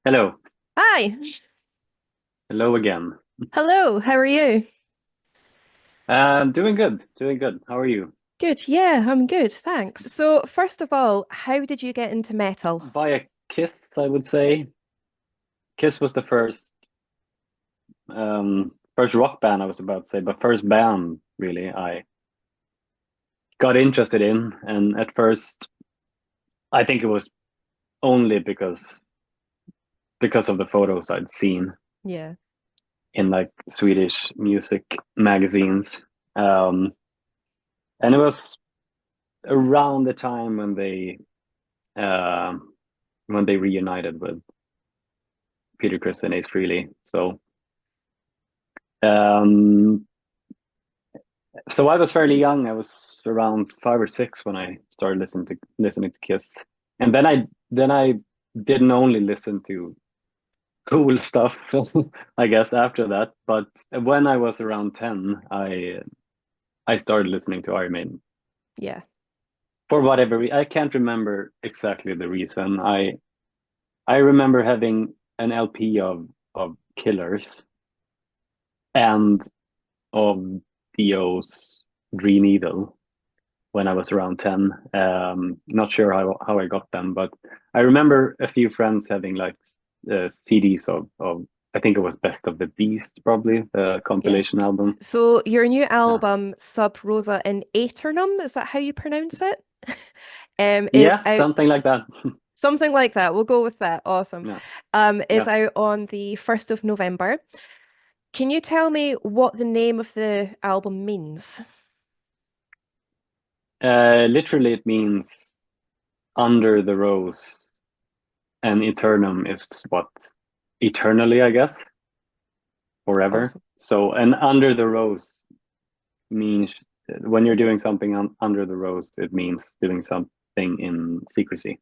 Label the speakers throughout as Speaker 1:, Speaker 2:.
Speaker 1: Hello.
Speaker 2: Hi.
Speaker 1: Hello again.
Speaker 2: Hello. How are you?
Speaker 1: Doing good. Doing good. How are you?
Speaker 2: Good. Yeah, I'm good. Thanks. So, first of all, how did you get into metal?
Speaker 1: Via Kiss, I would say. Kiss was the first rock band I was about to say, but first band really I got interested in. And at first, I think it was only because of the photos I'd seen
Speaker 2: Yeah.
Speaker 1: in like Swedish music magazines. Um, and it was around the time uh, when they reunited with Peter Criss and Ace Frehley. Um, so I was fairly young. I was around 5 or 6 when I started listening to Kiss, and then I didn't only listen to cool stuff, I guess after that. But when I was around 10, I started listening to Iron Maiden
Speaker 2: Yeah.
Speaker 1: for whatever I can't remember exactly the reason. I remember having an LP of Killers and of Dio's Green Needle when I was around 10. Not sure how I got them, but I remember a few friends having like CDs of I think it was Best of the Beast, probably the
Speaker 2: Yeah.
Speaker 1: compilation album.
Speaker 2: So, your new
Speaker 1: Uh,
Speaker 2: album, Sub Rosa In Æternum, is that how you pronounce it? Is
Speaker 1: yeah, something
Speaker 2: out
Speaker 1: like that.
Speaker 2: something like that. We'll go with that. Awesome.
Speaker 1: Yeah,
Speaker 2: Is
Speaker 1: yeah.
Speaker 2: out on the 1st of November. Can you tell me what the name of the album means?
Speaker 1: Literally, it means under the rose, and eternum is what eternally, I guess, forever.
Speaker 2: Awesome.
Speaker 1: So, and under the rose means when you're doing something under the rose, it means doing something in secrecy.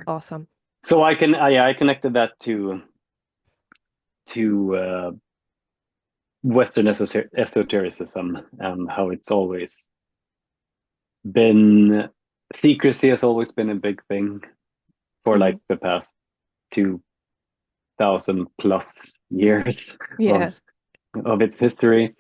Speaker 2: Awesome.
Speaker 1: So I connected that to Western esotericism and how it's always been secrecy has always been a big thing for
Speaker 2: Hmm.
Speaker 1: like the past 2000 plus years of
Speaker 2: Yeah.
Speaker 1: of its history.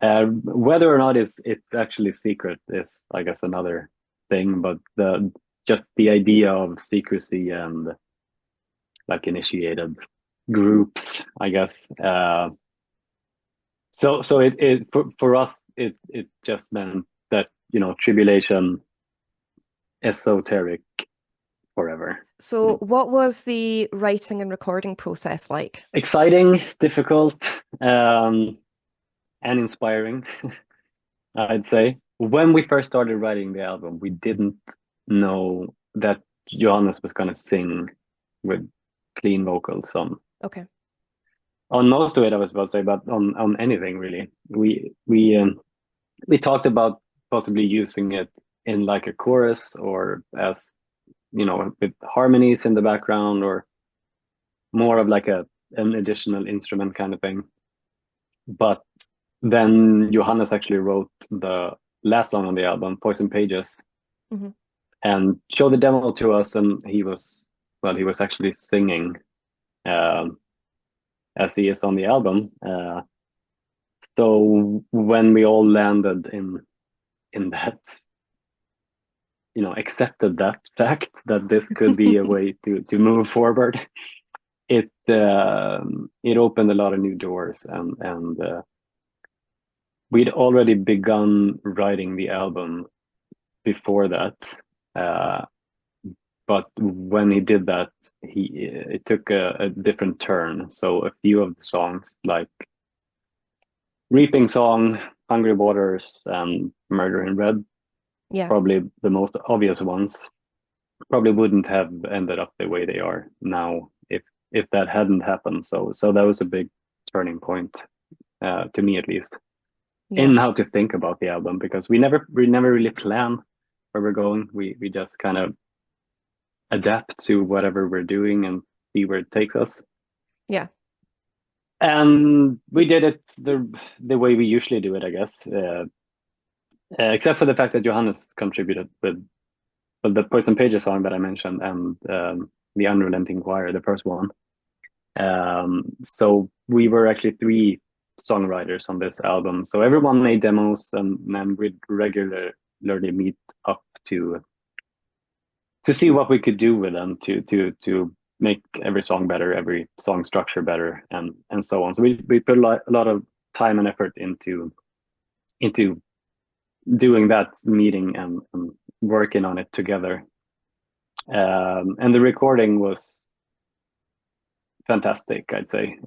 Speaker 1: Whether or not it's actually secret is, I guess, another thing. But the just the idea of secrecy and like initiated groups, I guess. So it for us it just meant that tribulation esoteric forever.
Speaker 2: So, what was the writing and recording process like?
Speaker 1: Exciting, difficult, and inspiring. I'd say when we first started writing the album, we didn't know that Johannes was gonna sing with clean vocals
Speaker 2: Okay.
Speaker 1: on most of it. I was about to say, but on anything really, we talked about possibly using it in like a chorus or as with harmonies in the background or more of like a an additional instrument kind of thing. But then Johannes actually wrote the last song on the album, Poison Pages,
Speaker 2: Hmm.
Speaker 1: and showed the demo to us, and he was actually singing um, as he is on the album. So when we all landed in that, accepted that fact that this could be a way to move forward, it opened a lot of new doors, and we'd already begun writing the album before that. Uh, but when he did that, it took a different turn. So a few of the songs, like Reaping Song, Hungry Waters, and Murder in Red,
Speaker 2: Yeah.
Speaker 1: probably the most obvious ones, probably wouldn't have ended up the way they are now if that hadn't happened. So that was a big turning point, to me at least,
Speaker 2: Yeah.
Speaker 1: in how to think about the album, because we never really plan where we're going. We just kind of adapt to whatever we're doing and see where it takes us.
Speaker 2: Yeah.
Speaker 1: And we did it the way we usually do it, I guess, except for the fact that Johannes contributed with the Poison Pages song that I mentioned, and the Unrelenting Choir, the first one. So we were actually three songwriters on this album. So everyone made demos, and then we'd regularly meet up to see what we could do with them to make every song better, every song structure better, and so on. So we put a lot of time and effort into doing that meeting and working on it together. And the recording was fantastic, I'd say.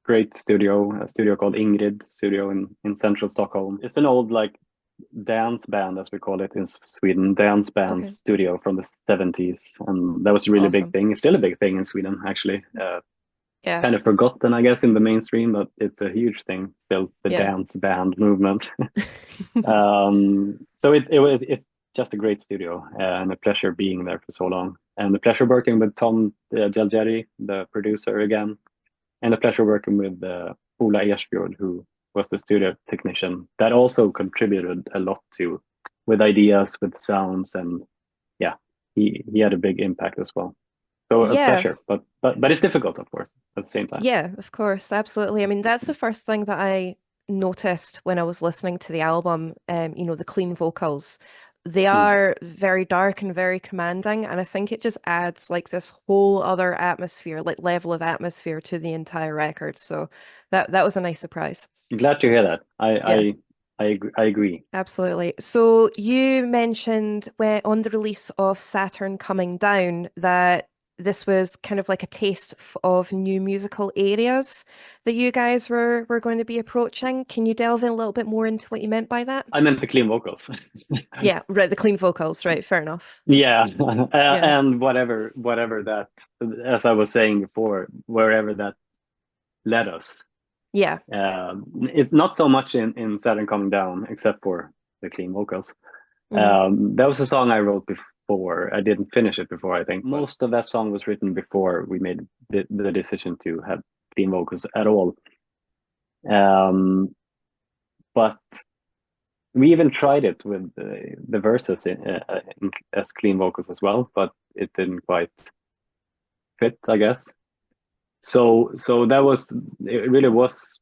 Speaker 1: Great studio, a studio called Ingrid Studio in central Stockholm. It's an old like dance band, as we call it in Sweden, dance band studio from the 70s, and that was a really big thing. It's still a big thing in Sweden, actually. Kind of forgotten, I guess, in the mainstream, but it's a huge thing still, the dance band movement. So it's just a great studio, and a pleasure being there for so long, and a pleasure working with Tom Jalgeri, the producer, again, and a pleasure working with Ola Ersfjord, who was the studio technician that also contributed a lot with ideas, with sounds, and he had a big impact as well. So a pleasure, but it's difficult, of course, at the same time.
Speaker 2: Yeah, of course, absolutely. I mean, that's the first thing that I noticed when I was listening to the album. The clean vocals. They are very dark and very commanding, and I think it just adds like this whole other atmosphere, like level of atmosphere to the entire record. So that was a nice surprise.
Speaker 1: Glad to hear that. I agree.
Speaker 2: Absolutely. So you mentioned on the release of Saturn Coming Down that this was kind of like a taste of new musical areas that you guys were going to be approaching. Can you delve in a little bit more into what you meant by that?
Speaker 1: I meant the clean vocals.
Speaker 2: Yeah, right, the clean vocals, right, fair enough.
Speaker 1: Yeah. And whatever that, as I was saying before, wherever that led us.
Speaker 2: Yeah.
Speaker 1: It's not so much in Saturn Coming Down, except for the clean vocals. That was a song I wrote before. I didn't finish it before, I think. Most of that song was written before we made the decision to have clean vocals at all. But we even tried it with the verses as clean vocals as well, but it didn't quite fit, I guess. So it really was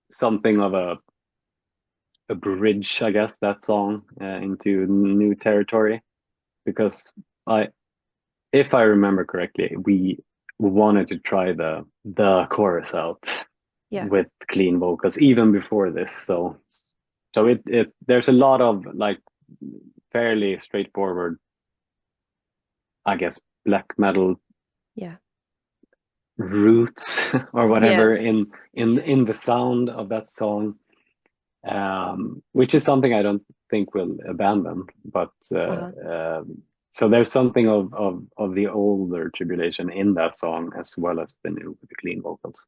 Speaker 1: something of a bridge, I guess, that song into new territory, because if I remember correctly, we wanted to try the chorus out with clean vocals even before this. So there's a lot of like fairly straightforward, I guess, black metal roots or whatever in the sound of that song, which is something I don't think we'll abandon. But so there's something of the older Tribulation in that song, as well as the new with the clean vocals.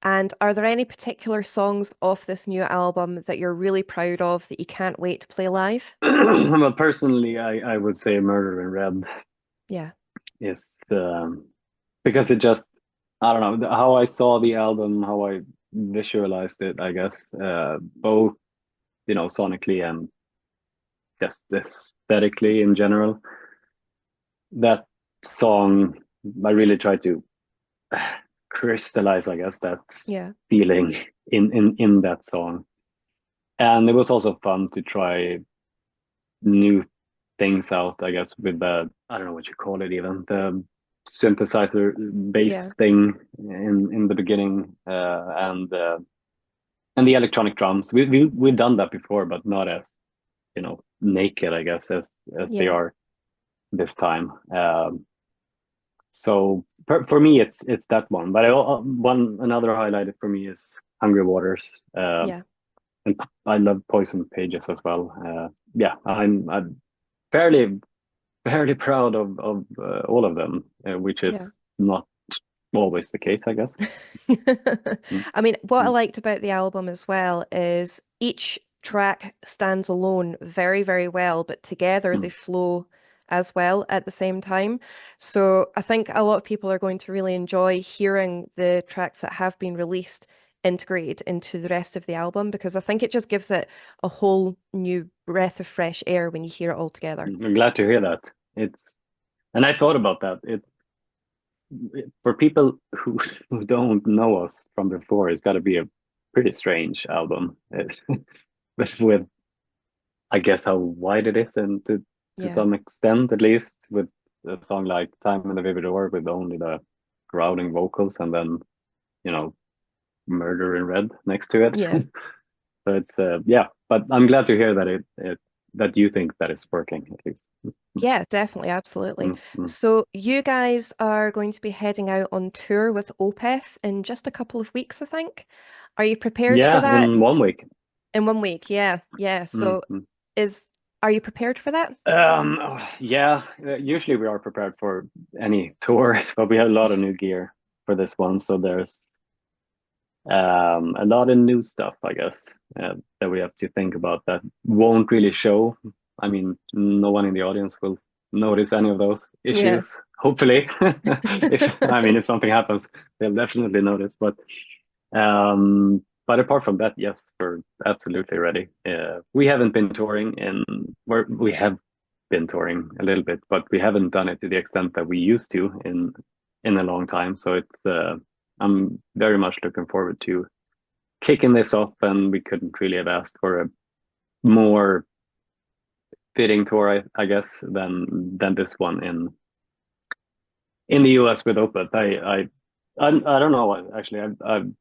Speaker 2: And are there any particular songs off this new album that you're really proud of that you can't wait to play live?
Speaker 1: Well, personally, I would say Murder in Red.
Speaker 2: Yeah.
Speaker 1: Is because it just, I don't know, how I saw the album, how I visualized it, I guess, both, sonically and just aesthetically in general. That song, I really tried to crystallize, I guess, that feeling in that song. And it was also fun to try new things out, I guess, with the, I don't know what you call it even, the synthesizer bass thing in the beginning, and the electronic drums. We've done that before, but not as naked, I guess, as they are this time. So for me, it's that one. But another highlight for me is Hungry Waters. And I love Poison Pages as well. I'm fairly proud of all of them, which is not always the case, I guess.
Speaker 2: I mean, what I liked about the album as well is each track stands alone very, very well, but together they flow as well at the same time. So I think a lot of people are going to really enjoy hearing the tracks that have been released integrated into the rest of the album, because I think it just gives it a whole new breath of fresh air when you hear it all together.
Speaker 1: I'm glad to hear that. And I thought about that. For people who don't know us from before, it's got to be a pretty strange album. But with, I guess, how wide it is, and to
Speaker 2: Yeah.
Speaker 1: some extent, at least, with a song like "Time in the Vivid Door" with only the growling vocals, and then "Murder in Red" next to it.
Speaker 2: Yeah.
Speaker 1: So it's yeah. But I'm glad to hear that that you think that it's working at least.
Speaker 2: Yeah, definitely, absolutely.
Speaker 1: Mm, mm.
Speaker 2: So you guys are going to be heading out on tour with Opeth in just a couple of weeks, I think. Are you prepared for
Speaker 1: Yeah,
Speaker 2: that?
Speaker 1: in 1 week.
Speaker 2: In 1 week, yeah, yeah.
Speaker 1: Mm,
Speaker 2: So
Speaker 1: mm.
Speaker 2: is are you prepared for that?
Speaker 1: Yeah, usually we are prepared for any tour, but we have a lot of new gear for this one. So there's a lot of new stuff, I guess, that we have to think about that won't really show. I mean, no one in the audience will notice any of those
Speaker 2: Yeah.
Speaker 1: issues, hopefully. If something happens, they'll definitely notice. But apart from that, yes, we're absolutely ready. We haven't been touring we have been touring a little bit, but we haven't done it to the extent that we used to in a long time. So I'm very much looking forward to kicking this off, and we couldn't really have asked for a more fitting tour, I guess, than this one in the US with Opeth. I don't know actually. I've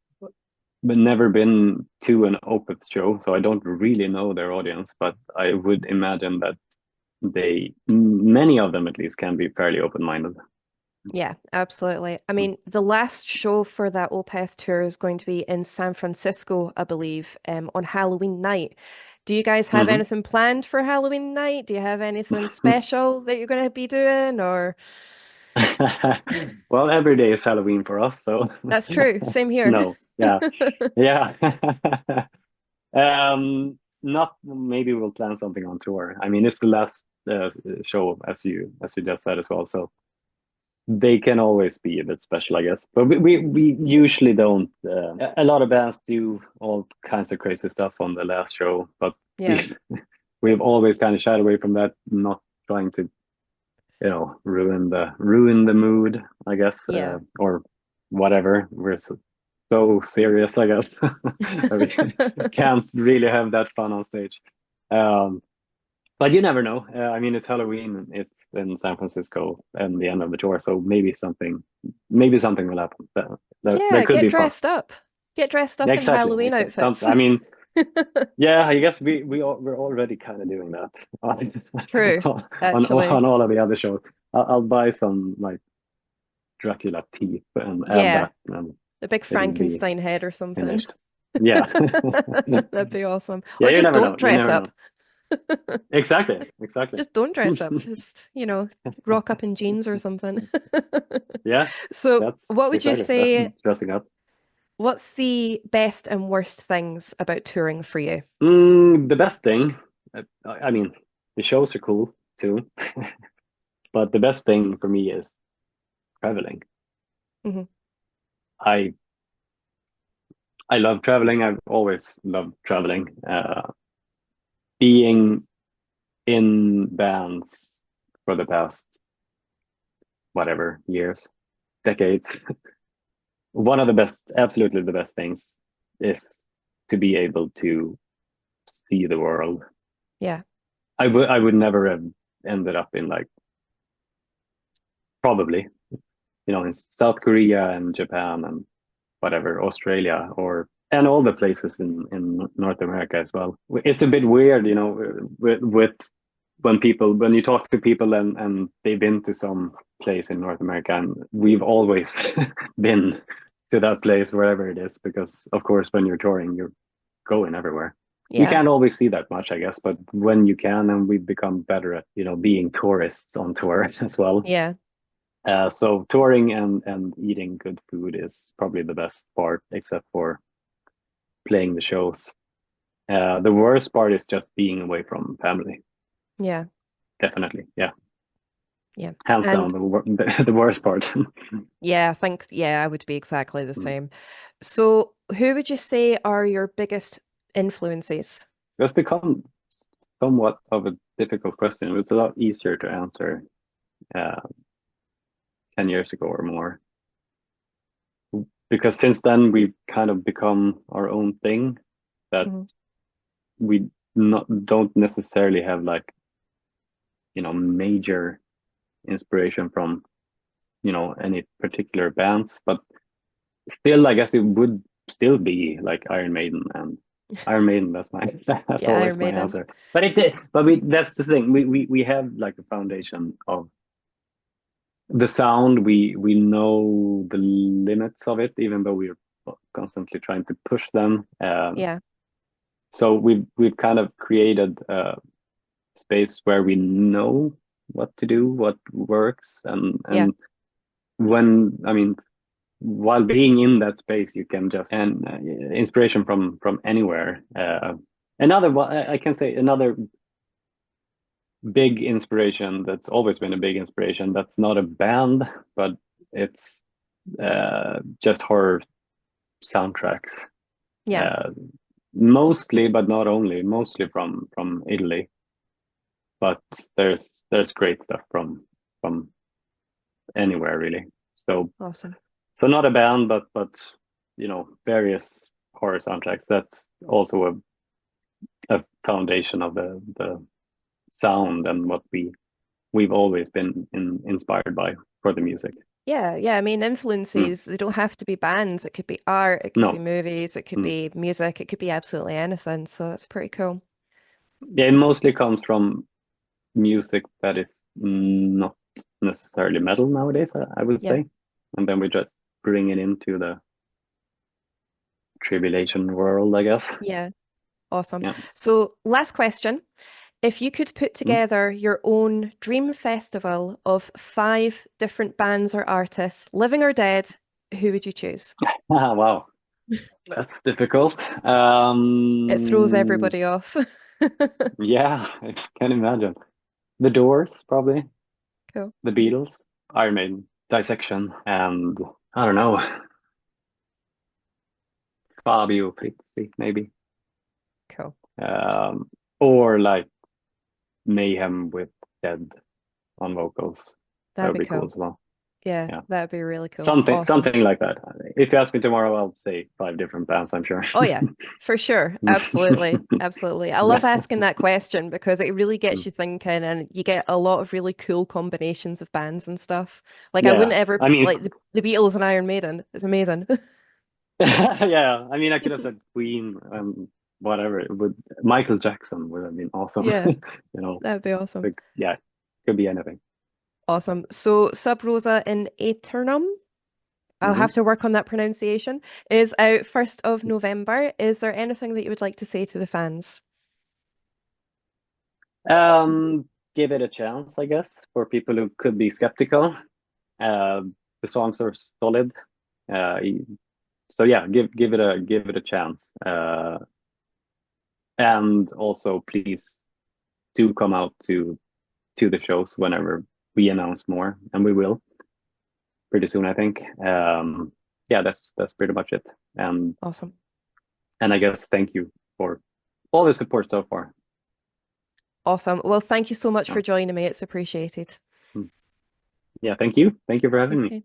Speaker 1: never been to an Opeth show, so I don't really know their audience, but I would imagine that many of them at least, can be fairly open-minded.
Speaker 2: Yeah, absolutely. I mean, the last show for that Opeth tour is going to be in San Francisco, I believe, on Halloween night. Do you guys have
Speaker 1: Hmm.
Speaker 2: anything planned for Halloween night? Do you have anything special that you're going to be doing, or?
Speaker 1: Well, every day is Halloween for us, so
Speaker 2: That's true. Same here.
Speaker 1: no, yeah, yeah. Not maybe we'll plan something on tour. I mean, it's the last show, as you just said as well, so they can always be a bit special, I guess. But we usually don't. A lot of bands do all kinds of crazy stuff on the last show, but
Speaker 2: Yeah.
Speaker 1: we we've always kind of shied away from that, not trying to ruin the mood, I guess,
Speaker 2: Yeah.
Speaker 1: or whatever. We're so serious, I guess. We can't really have that fun on stage. Um, but you never know. I mean, it's Halloween. It's in San Francisco and the end of the tour, so maybe something will happen. That
Speaker 2: Yeah,
Speaker 1: could
Speaker 2: get
Speaker 1: be fun.
Speaker 2: dressed up. Get dressed
Speaker 1: Yeah,
Speaker 2: up in
Speaker 1: exactly.
Speaker 2: Halloween
Speaker 1: Exactly.
Speaker 2: outfits.
Speaker 1: I mean, yeah, I guess we're already kind of doing that on
Speaker 2: True,
Speaker 1: on
Speaker 2: actually.
Speaker 1: all of the other shows. I'll buy some like Dracula teeth and add
Speaker 2: Yeah,
Speaker 1: that, and
Speaker 2: a big
Speaker 1: it'll be
Speaker 2: Frankenstein head or something.
Speaker 1: finished. Yeah.
Speaker 2: That'd be awesome.
Speaker 1: Yeah,
Speaker 2: Or
Speaker 1: you
Speaker 2: just
Speaker 1: never
Speaker 2: don't
Speaker 1: know. You
Speaker 2: dress
Speaker 1: never
Speaker 2: up.
Speaker 1: know. Exactly.
Speaker 2: Just
Speaker 1: Exactly.
Speaker 2: just don't dress up. Just, rock up in jeans or something.
Speaker 1: Yeah,
Speaker 2: So,
Speaker 1: that's
Speaker 2: what would you
Speaker 1: exactly. That's
Speaker 2: say,
Speaker 1: dressing up.
Speaker 2: what's the best and worst things about touring for you?
Speaker 1: The best thing, I mean, the shows are cool too, but the best thing for me is traveling.
Speaker 2: Hmm.
Speaker 1: I I love traveling. I've always loved traveling. Being in bands for the past whatever years, decades, one of the best, absolutely the best things is to be able to see the world.
Speaker 2: Yeah.
Speaker 1: I would never have ended up in like probably in South Korea and Japan and whatever, Australia, and all the places in North America as well. It's a bit weird, with when you talk to people and they've been to some place in North America, and we've always been to that place wherever it is, because of course when you're touring you're going everywhere. You
Speaker 2: Yeah.
Speaker 1: can't always see that much, I guess, but when you can, and we've become better at being tourists on tour as well.
Speaker 2: Yeah.
Speaker 1: So touring and eating good food is probably the best part, except for playing the shows. The worst part is just being away from family.
Speaker 2: Yeah.
Speaker 1: Definitely, yeah,
Speaker 2: Yeah.
Speaker 1: hands down
Speaker 2: And
Speaker 1: the worst part.
Speaker 2: yeah, I think, yeah, I would be exactly the same. So, who would you say are your biggest influences?
Speaker 1: It's become somewhat of a difficult question. It's a lot easier to answer 10 years ago or more. Because since then we've kind of become our own thing that we don't necessarily have like, major inspiration from, any particular bands, but still, I guess it would still be like Iron Maiden, and Iron Maiden. That's that's
Speaker 2: Yeah,
Speaker 1: always
Speaker 2: Iron
Speaker 1: my
Speaker 2: Maiden.
Speaker 1: answer. But that's the thing. We have like a foundation of the sound. We know the limits of it, even though we're constantly trying to push them.
Speaker 2: Yeah.
Speaker 1: So we've kind of created a space where we know what to do, what works, and when while being in that space, you can just and inspiration from anywhere. I can say another big inspiration that's always been a big inspiration. That's not a band, but it's just horror soundtracks.
Speaker 2: Yeah.
Speaker 1: Mostly, but not only. Mostly from Italy, but there's great stuff from anywhere really. So
Speaker 2: Awesome.
Speaker 1: So not a band, but various horror soundtracks. That's also a foundation of the sound and what we've always been inspired by for the music.
Speaker 2: Yeah, yeah. I mean, influences, they don't have to be bands. It could be art, it could be
Speaker 1: No.
Speaker 2: movies, it could be music, it could be absolutely anything. So that's pretty cool.
Speaker 1: Yeah, it mostly comes from music that is not necessarily metal nowadays, I would
Speaker 2: Yeah.
Speaker 1: say. And then we just bring it into the Tribulation world, I guess.
Speaker 2: Yeah. Awesome.
Speaker 1: Yeah.
Speaker 2: So last question. If you could put together your own dream festival of 5 different bands or artists, living or dead, who would you choose?
Speaker 1: Wow. That's difficult.
Speaker 2: It throws everybody off.
Speaker 1: Yeah, I can imagine. The Doors, probably.
Speaker 2: Cool.
Speaker 1: The Beatles, Iron Maiden, Dissection, and I don't know, Fabio Frizzi, maybe.
Speaker 2: Cool.
Speaker 1: Or like Mayhem with Dead on vocals. That
Speaker 2: That'd
Speaker 1: would
Speaker 2: be
Speaker 1: be cool
Speaker 2: cool.
Speaker 1: as well.
Speaker 2: Yeah,
Speaker 1: Yeah.
Speaker 2: that'd be really cool.
Speaker 1: Something
Speaker 2: Awesome.
Speaker 1: something like that. If you ask me tomorrow, I'll say 5 different bands, I'm sure.
Speaker 2: Oh yeah, for sure. Absolutely. Absolutely. I love asking that question because it really gets you thinking and you get a lot of really cool combinations of bands and stuff. Like I
Speaker 1: Yeah.
Speaker 2: wouldn't ever
Speaker 1: I mean,
Speaker 2: like the Beatles and Iron Maiden. It's amazing.
Speaker 1: yeah. I mean, I could have said Queen, whatever. It would Michael Jackson would have been awesome.
Speaker 2: Yeah,
Speaker 1: You know,
Speaker 2: that'd be awesome.
Speaker 1: yeah, could be anything.
Speaker 2: Awesome. So Sub Rosa in Æternum, I'll
Speaker 1: Hmm.
Speaker 2: have to work on that pronunciation, is out 1st of November. Is there anything that you would like to say to the fans?
Speaker 1: Give it a chance, I guess, for people who could be skeptical. Uh, the songs are solid. Uh, so yeah, give it a chance. And also please do come out to the shows whenever we announce more, and we will pretty soon, I think. Yeah, that's pretty much it.
Speaker 2: Awesome.
Speaker 1: And I guess thank you for all the support so far.
Speaker 2: Awesome. Well, thank you so much
Speaker 1: Yeah,
Speaker 2: for joining me. It's appreciated.
Speaker 1: yeah, thank you. Thank you for having me.
Speaker 2: Okay.